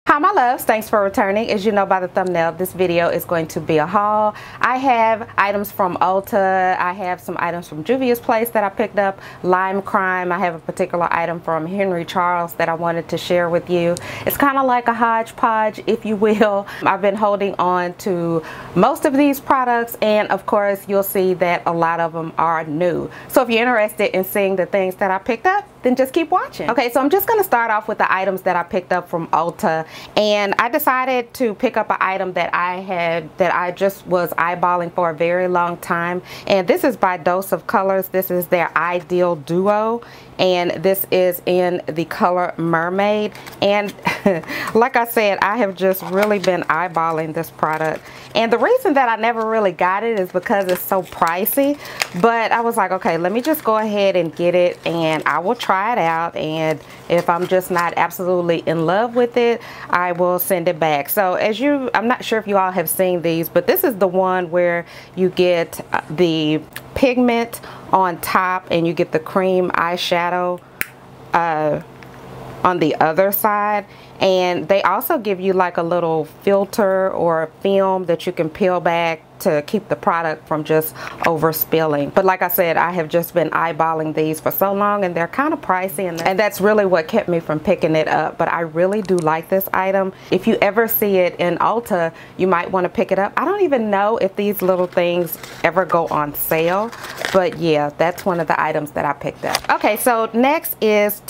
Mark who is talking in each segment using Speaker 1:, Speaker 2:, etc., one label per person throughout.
Speaker 1: Hi my loves, thanks for returning. As you know by the thumbnail, this video is going to be a haul. I have items from Ulta, I have some items from Juvia's place that I picked up, Lime Crime, I have a particular item from Henry Charles that I wanted to share with you. It's kind of like a hodgepodge, if you will. I've been holding on to most of these products, and of course you'll see that a lot of them are new. So if you're interested in seeing the things that I picked up, then just keep watching. Okay, so I'm just going to start off with the items that I picked up from Ulta, and I decided to pick up an item that I just was eyeballing for a very long time, and this is by Dose of Colors. This is their Ideal Duo, and this is in the color Mermaid. And like I said, I have just really been eyeballing this product, and the reason that I never really got it is because it's so pricey. But I was like, okay, let me just go ahead and get it, and I will try it out, and if I'm just not absolutely in love with it, I will send it back. So I'm not sure if you all have seen these, but this is the one where you get the pigment on top and you get the cream eyeshadow on the other side, and they also give you like a little filter or a film that you can peel back to keep the product from just over spilling. But like I said, I have just been eyeballing these for so long, and they're kind of pricey, and that's really what kept me from picking it up. But I really do like this item. If you ever see it in Ulta, you might want to pick it up. I don't even know if these little things ever go on sale, but yeah, that's one of the items that I picked up. Okay, so next is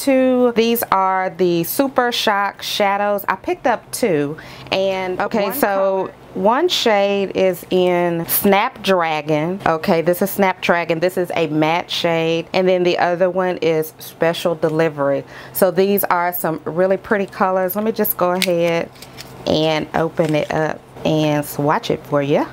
Speaker 1: these are the Super Shock shadows. I picked up two, and okay, so one shade is in Snapdragon. Okay, this is Snapdragon. This is a matte shade, and then the other one is Special Delivery. So these are some really pretty colors. Let me just go ahead and open it up and swatch it for you.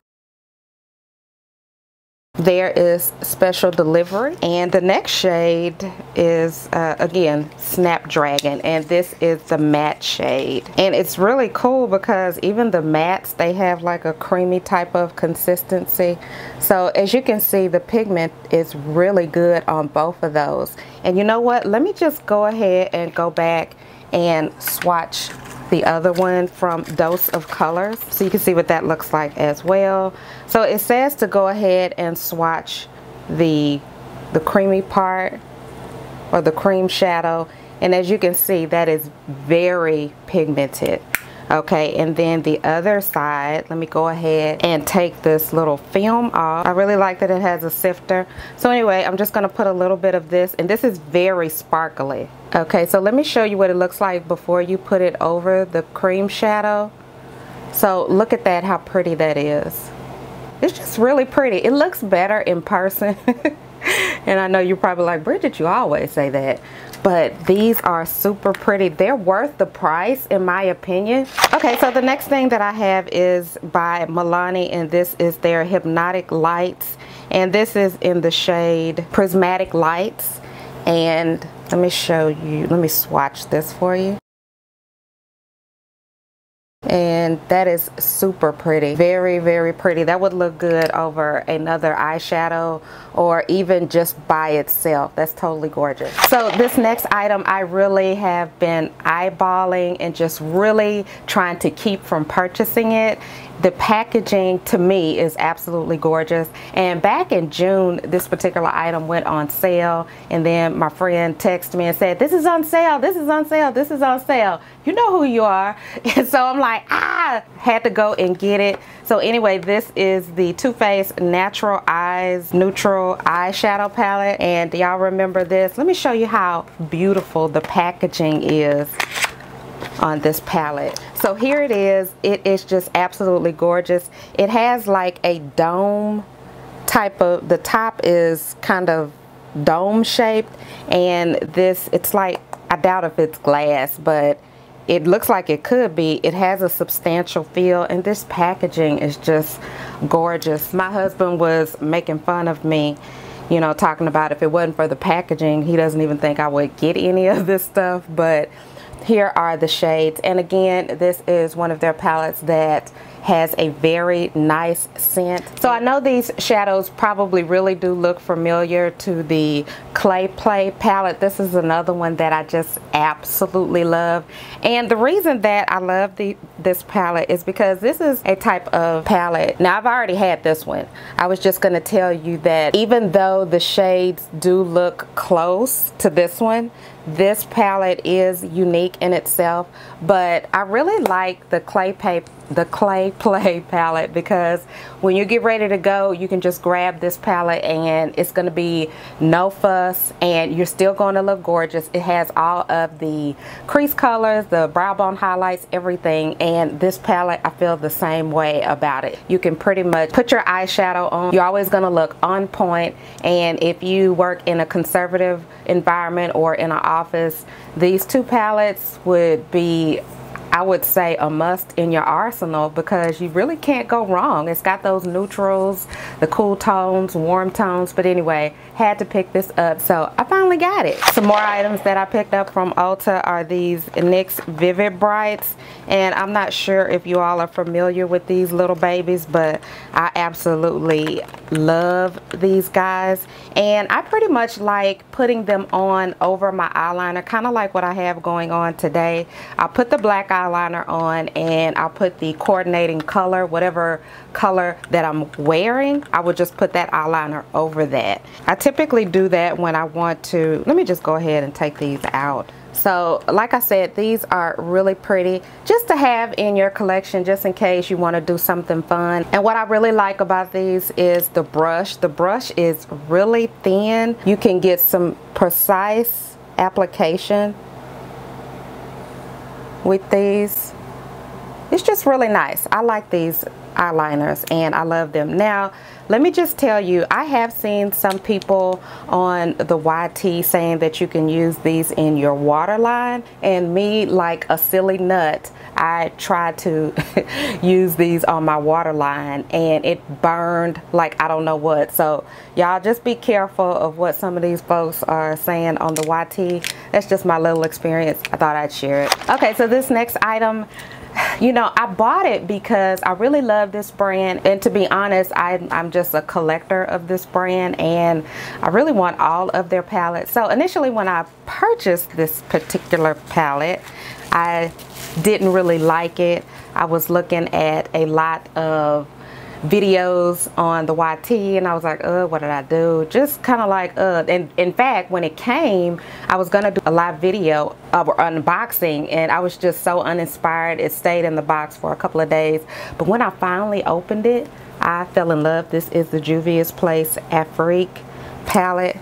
Speaker 1: There is Special Delivery, and the next shade is again Snapdragon, and this is the matte shade. And it's really cool because even the mattes, they have like a creamy type of consistency. So as you can see, the pigment is really good on both of those. And you know what, let me just go ahead and go back and swatch the other one from Dose of Colors, so you can see what that looks like as well. So it says to go ahead and swatch the creamy part, or the cream shadow, and as you can see, that is very pigmented. Okay, and then the other side, let me go ahead and take this little film off. I really like that it has a sifter. So anyway, I'm just going to put a little bit of this, and this is very sparkly. Okay, so let me show you what it looks like before you put it over the cream shadow. So look at that, how pretty that is. It's just really pretty. It looks better in person. And I know you're probably like, Bridget, you always say that. But these are super pretty. They're worth the price, in my opinion. Okay, so the next thing that I have is by Milani, and this is their Hypnotic Lights. And this is in the shade Prismatic Lights. And let me show you, let me swatch this for you. And that is super pretty. Very, very pretty. That would look good over another eyeshadow, or even just by itself. That's totally gorgeous. So this next item, I really have been eyeballing and just really trying to keep from purchasing it. The packaging to me is absolutely gorgeous, and back in June this particular item went on sale, and then my friend texted me and said, this is on sale, this is on sale, this is on sale. You know who you are. And so I'm like, had to go and get it. So anyway, this is the Too Faced Natural Eyes Neutral Eyeshadow Palette, and y'all remember this? Let me show you how beautiful the packaging is on this palette. So here it is. It is just absolutely gorgeous. It has like a dome type of, the top is kind of dome shaped, and this, it's like, I doubt if it's glass, but it looks like it could be. It has a substantial feel, and this packaging is just gorgeous. My husband was making fun of me, you know, talking about if it wasn't for the packaging, he doesn't even think I would get any of this stuff. But here are the shades. And again, this is one of their palettes that has a very nice scent. So I know these shadows probably really do look familiar to the Clay Play palette. This is another one that I just absolutely love. And the reason that I love this palette is because this is a type of palette. Now, I've already had this one. I was just gonna tell you that even though the shades do look close to this one, this palette is unique in itself, but I really like the Clay Play palette because when you get ready to go, you can just grab this palette and it's going to be no fuss and you're still going to look gorgeous. It has all of the crease colors, the brow bone highlights, everything, and this palette, I feel the same way about it. You can pretty much put your eyeshadow on. You're always going to look on point, and if you work in a conservative environment or in an office, these two palettes would be, I would say, a must in your arsenal because you really can't go wrong. It's got those neutrals, the cool tones, warm tones, but anyway, had to pick this up, so I finally got it. Some more items that I picked up from Ulta are these NYX Vivid Brights, and I'm not sure if you all are familiar with these little babies, but I absolutely love these guys, and I pretty much like putting them on over my eyeliner, kind of like what I have going on today. I'll put the black eyeliner on and I'll put the coordinating color, whatever color that I'm wearing, I would just put that eyeliner over that. I typically do that when I want to, let me just go ahead and take these out. So like I said, these are really pretty just to have in your collection just in case you want to do something fun. And what I really like about these is the brush. The brush is really thin. You can get some precise application with these. It's just really nice. I like these eyeliners and I love them. Now, let me just tell you, I have seen some people on the YT saying that you can use these in your waterline, and me, like a silly nut, I tried to use these on my waterline and it burned like I don't know what. So y'all just be careful of what some of these folks are saying on the YT. That's just my little experience. I thought I'd share it. Okay, so this next item, you know, I bought it because I really love this brand, and to be honest, I'm just a collector of this brand and I really want all of their palettes. So initially when I purchased this particular palette, I didn't really like it. I was looking at a lot of videos on the YT and I was like, what did I do? Just kind of like, and in fact, when it came, I was gonna do a live video of unboxing and I was just so uninspired. It stayed in the box for a couple of days, but when I finally opened it, I fell in love. This is the Juvia's Place Afrique palette.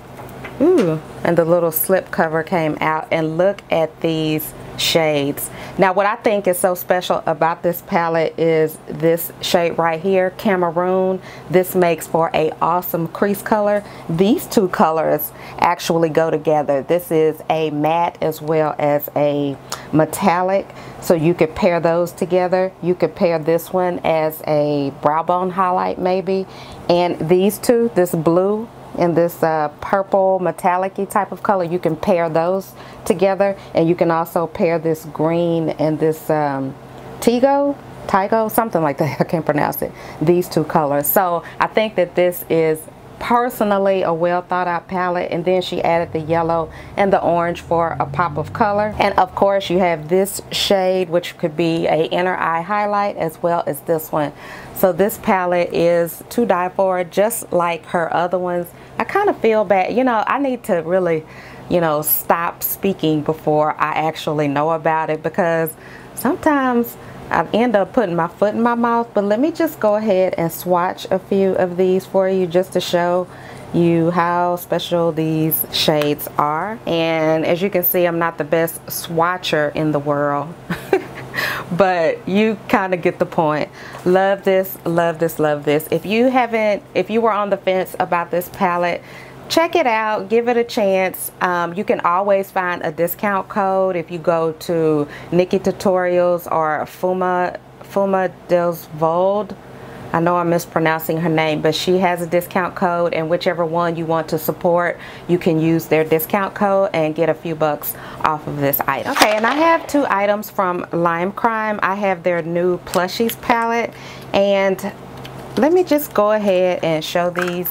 Speaker 1: Ooh, and the little slip cover came out, and look at these shades. Now, what I think is so special about this palette is this shade right here, Cameroon. This makes for a awesome crease color. These two colors actually go together. This is a matte as well as a metallic, so you could pair those together. You could pair this one as a brow bone highlight maybe, and these two, this blue and this purple metallic-y type of color, you can pair those together, and you can also pair this green and this Tigo, something like that, I can't pronounce it, these two colors. So I think that this is personally a well thought out palette, and then she added the yellow and the orange for a pop of color. And of course you have this shade, which could be a inner eye highlight, as well as this one. So this palette is to die for, just like her other ones. I kind of feel bad, you know, I need to really, you know, stop speaking before I actually know about it, because sometimes I end up putting my foot in my mouth. But let me just go ahead and swatch a few of these for you just to show you how special these shades are. And as you can see, I'm not the best swatcher in the world. But you kind of get the point. Love this, love this, love this. If you were on the fence about this palette, check it out, give it a chance. You can always find a discount code if you go to Nikki Tutorials or Fuma Dels Vold. I know I'm mispronouncing her name, but she has a discount code, and whichever one you want to support, you can use their discount code and get a few bucks off of this item. Okay, and I have two items from Lime Crime. I have their new Plushies palette, and let me just go ahead and show these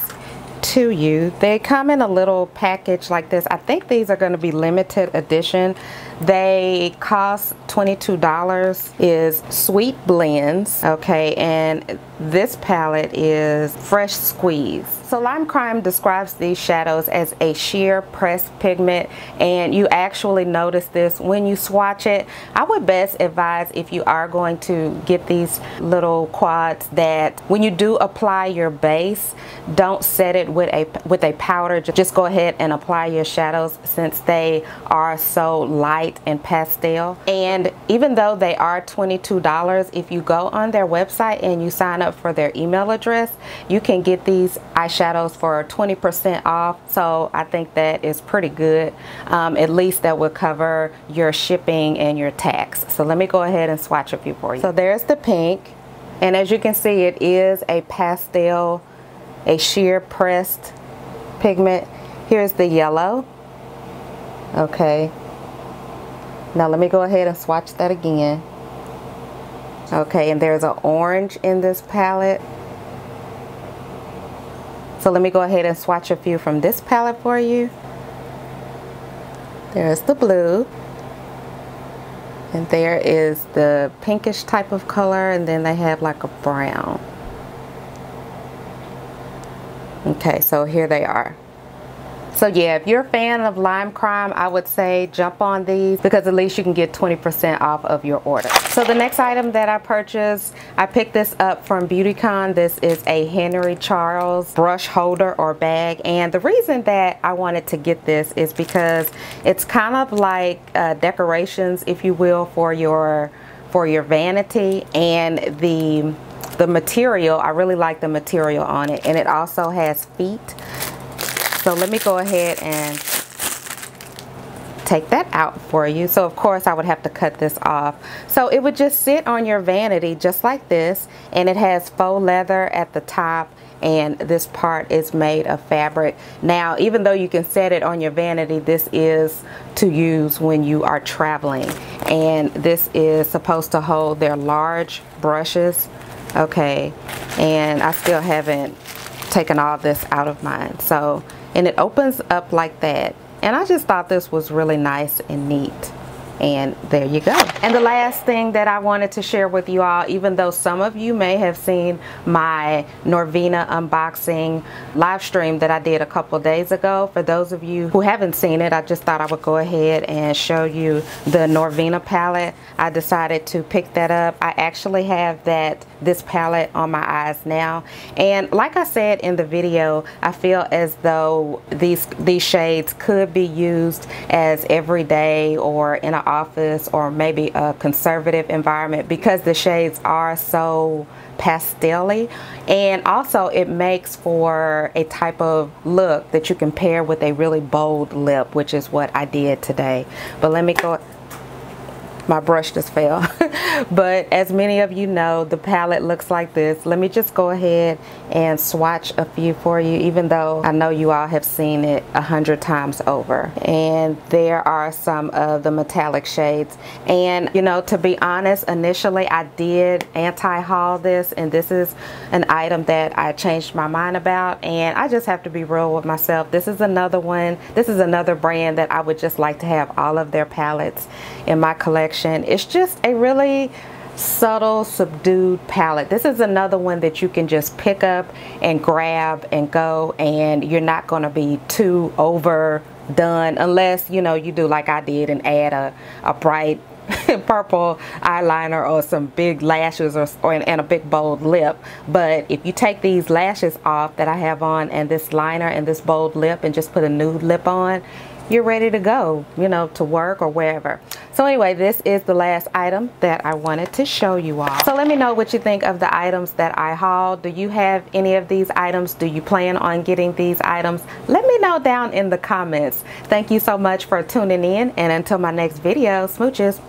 Speaker 1: to you. They come in a little package like this. I think these are going to be limited edition. They cost $22. Is Sweet Blends, okay, and this palette is Fresh Squeeze. So Lime Crime describes these shadows as a sheer pressed pigment, and you actually notice this when you swatch it. I would best advise, if you are going to get these little quads, that when you do apply your base, don't set it with a powder. Just go ahead and apply your shadows, since they are so light and pastel. And even though they are $22, if you go on their website and you sign up for their email address, you can get these eyeshadows for 20% off. So I think that is pretty good. At least that would cover your shipping and your tax. So let me go ahead and swatch a few for you. So there's the pink, and as you can see, it is a pastel, a sheer pressed pigment. Here's the yellow. Okay, now let me go ahead and swatch that again. Okay, and there's an orange in this palette. So let me go ahead and swatch a few from this palette for you. There's the blue, and there is the pinkish type of color, and then they have like a brown. Okay, so here they are. So yeah, if you're a fan of Lime Crime, I would say jump on these, because at least you can get 20% off of your order. So the next item that I purchased, I picked this up from Beautycon. This is a Henry Charles brush holder or bag, and the reason that I wanted to get this is because it's kind of like decorations, if you will, for your vanity. And the material, I really like the material on it, and it also has feet. So let me go ahead and take that out for you. So of course I would have to cut this off. So it would just sit on your vanity just like this, and it has faux leather at the top, and this part is made of fabric. Now, even though you can set it on your vanity, this is to use when you are traveling, and this is supposed to hold their large brushes. Okay, and I still haven't taken all this out of mine. So, and it opens up like that, and I just thought this was really nice and neat. And there you go. And the last thing that I wanted to share with you all, even though some of you may have seen my NORVINA unboxing live stream that I did a couple days ago, for those of you who haven't seen it, I just thought I would go ahead and show you the NORVINA palette. I decided to pick that up. I actually have this palette on my eyes now, and like I said in the video, I feel as though these shades could be used as everyday or in an office or maybe a conservative environment, because the shades are so pastel-y, and also it makes for a type of look that you can pair with a really bold lip, which is what I did today. But let me go. My brush just fell. But as many of you know, the palette looks like this. Let me just go ahead and swatch a few for you, even though I know you all have seen it 100 times over. And there are some of the metallic shades. And you know, to be honest, initially I did anti-haul this, and this is an item that I changed my mind about, and I just have to be real with myself. This is another one. This is another brand that I would just like to have all of their palettes in my collection. It's just a really subtle, subdued palette. This is another one that you can just pick up and grab and go, and you're not going to be too overdone, unless you know, you do like I did and add a bright purple eyeliner or some big lashes and a big bold lip. But if you take these lashes off that I have on, and this liner and this bold lip, and just put a nude lip on, you're ready to go, you know, to work or wherever. So anyway, this is the last item that I wanted to show you all. So let me know what you think of the items that I hauled. Do you have any of these items? Do you plan on getting these items? Let me know down in the comments. Thank you so much for tuning in, and until my next video, smooches.